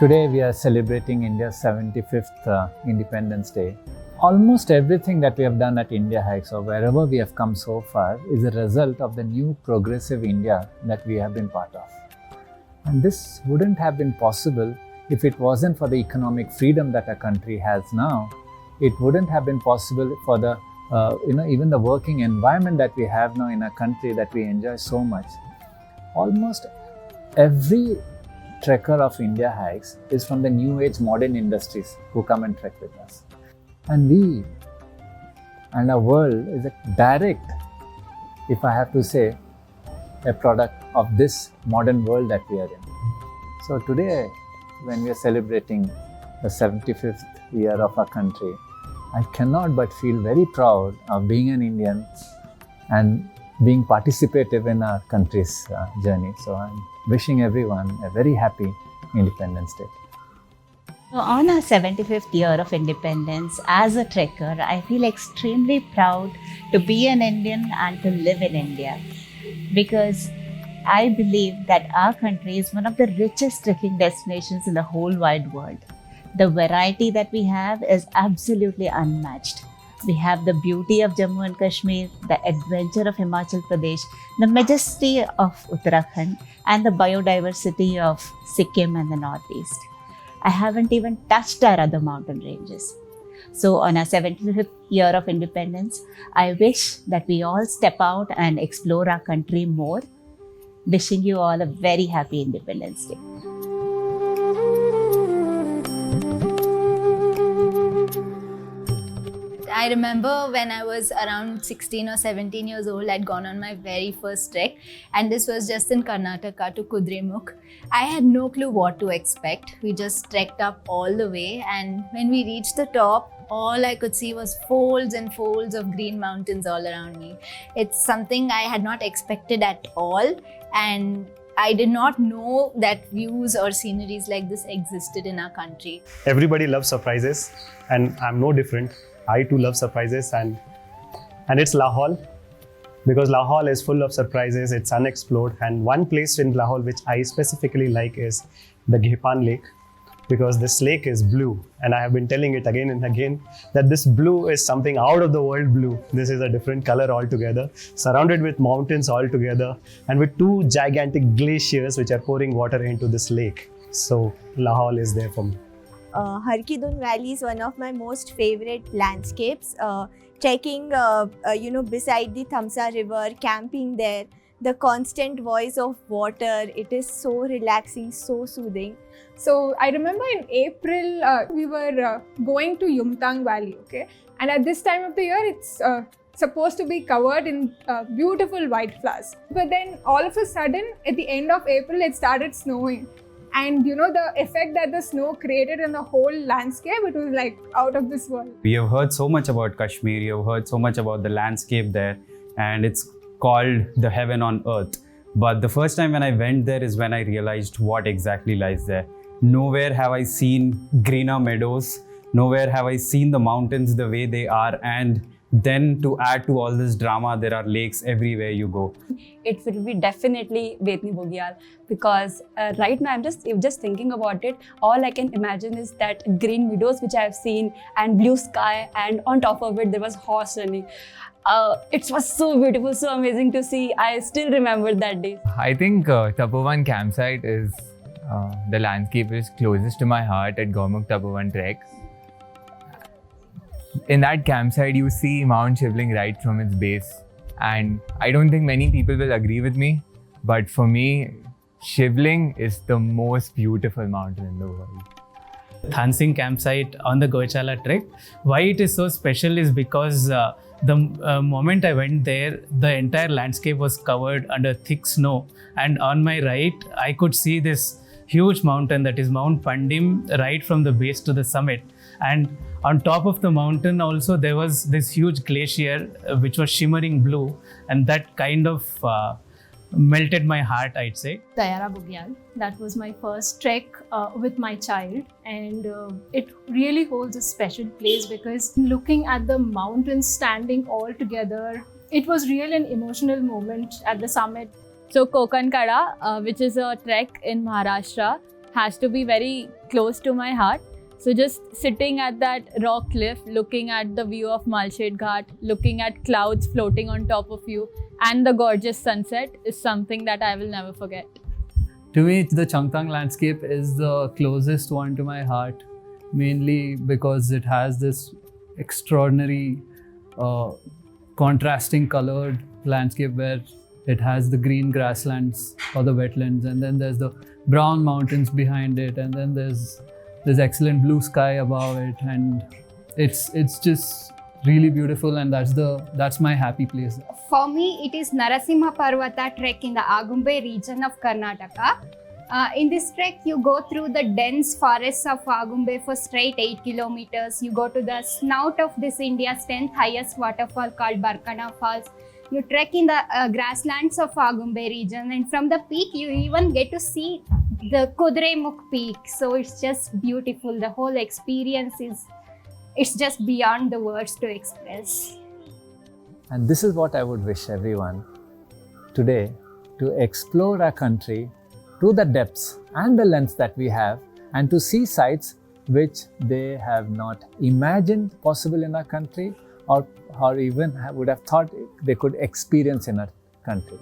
Today we are celebrating India's 75th Independence Day. Almost everything that we have done at Indiahikes or wherever we have come so far is a result of the new progressive India that we have been part of. And this wouldn't have been possible if it wasn't for the economic freedom that our country has now. It wouldn't have been possible for the even the working environment that we have now in our country that we enjoy so much. Almost every trekker of Indiahikes is from the new age modern industries who come and trek with us. And we and our world is a direct, if I have to say, a product of this modern world that we are in. So today, when we are celebrating the 75th year of our country, I cannot but feel very proud of being an Indian and being participative in our country's journey. So I'm wishing everyone a very happy Independence Day. So on our 75th year of independence, as a trekker, I feel extremely proud to be an Indian and to live in India, because I believe that our country is one of the richest trekking destinations in the whole wide world. The variety that we have is absolutely unmatched. We have the beauty of Jammu and Kashmir, the adventure of Himachal Pradesh, the majesty of Uttarakhand, and the biodiversity of Sikkim and the Northeast. I haven't even touched our other mountain ranges. So on our 75th year of independence, I wish that we all step out and explore our country more. Wishing you all a very happy Independence Day. I remember when I was around 16 or 17 years old, I'd gone on my very first trek, and this was just in Karnataka to Kudremukh. I had no clue what to expect. We just trekked up all the way, and when we reached the top, all I could see was folds and folds of green mountains all around me. It's something I had not expected at all, and I did not know that views or sceneries like this existed in our country. Everybody loves surprises, and I'm no different. I too love surprises, and it's Lahaul, because Lahaul is full of surprises. It's unexplored, and one place in Lahaul which I specifically like is the Ghepan Lake, because this lake is blue, and I have been telling it again and again that this blue is something out of the world blue. This is a different color altogether, surrounded with mountains altogether, and with two gigantic glaciers which are pouring water into this lake. So Lahaul is there for me. Harkidun Valley is one of my most favorite landscapes. Trekking, beside the Thamsa River, camping there, the constant voice of water, it is so relaxing, so soothing. So I remember in April, we were going to Yumthang Valley, okay? And at this time of the year, it's supposed to be covered in beautiful white flowers. But then all of a sudden, at the end of April, it started snowing. And the effect that the snow created in the whole landscape, it was like out of this world. We have heard so much about Kashmir, you have heard so much about the landscape there, and it's called the heaven on earth. But the first time when I went there is when I realized what exactly lies there. Nowhere have I seen greener meadows, nowhere have I seen the mountains the way they are, and then to add to all this drama, there are lakes everywhere you go. It will be definitely Betni Bugyal, because right now I'm just thinking about it. All I can imagine is that green meadows which I have seen, and blue sky, and on top of it there was horse running. It was so beautiful, so amazing to see. I still remember that day. I think Tapovan campsite is the landscape is closest to my heart at Gaumukh Tapovan Trek. In that campsite, you see Mount Shivling right from its base. And I don't think many people will agree with me, but for me, Shivling is the most beautiful mountain in the world. Thansing campsite on the Gochala trek. Why it is so special is because the moment I went there, the entire landscape was covered under thick snow. And on my right, I could see this huge mountain, that is Mount Pandim, right from the base to the summit. And on top of the mountain also there was this huge glacier which was shimmering blue, and that kind of melted my heart, I'd say. Dayara Bugyal, that was my first trek with my child, and it really holds a special place because looking at the mountains standing all together, it was really an emotional moment at the summit. So Kokankada, which is a trek in Maharashtra, has to be very close to my heart. So just sitting at that rock cliff, looking at the view of Malshed Ghat, looking at clouds floating on top of you and the gorgeous sunset is something that I will never forget. To me, the Changtang landscape is the closest one to my heart, mainly because it has this extraordinary contrasting colored landscape where it has the green grasslands or the wetlands, and then there's the brown mountains behind it, and then there's excellent blue sky above it, and it's just really beautiful, and that's my happy place. For me, it is Narasimha Parvata trek in the Agumbe region of Karnataka. In this trek, you go through the dense forests of Agumbe for straight 8 kilometers. You go to the snout of this India's 10th highest waterfall called Barkana Falls. You trek in the grasslands of Agumbe region, and from the peak, you even get to see the Kudremukh peak. So it's just beautiful. The whole experience it's just beyond the words to express. And this is what I would wish everyone today, to explore our country to the depths and the lengths that we have, and to see sights which they have not imagined possible in our country, or even would have thought they could experience in our country.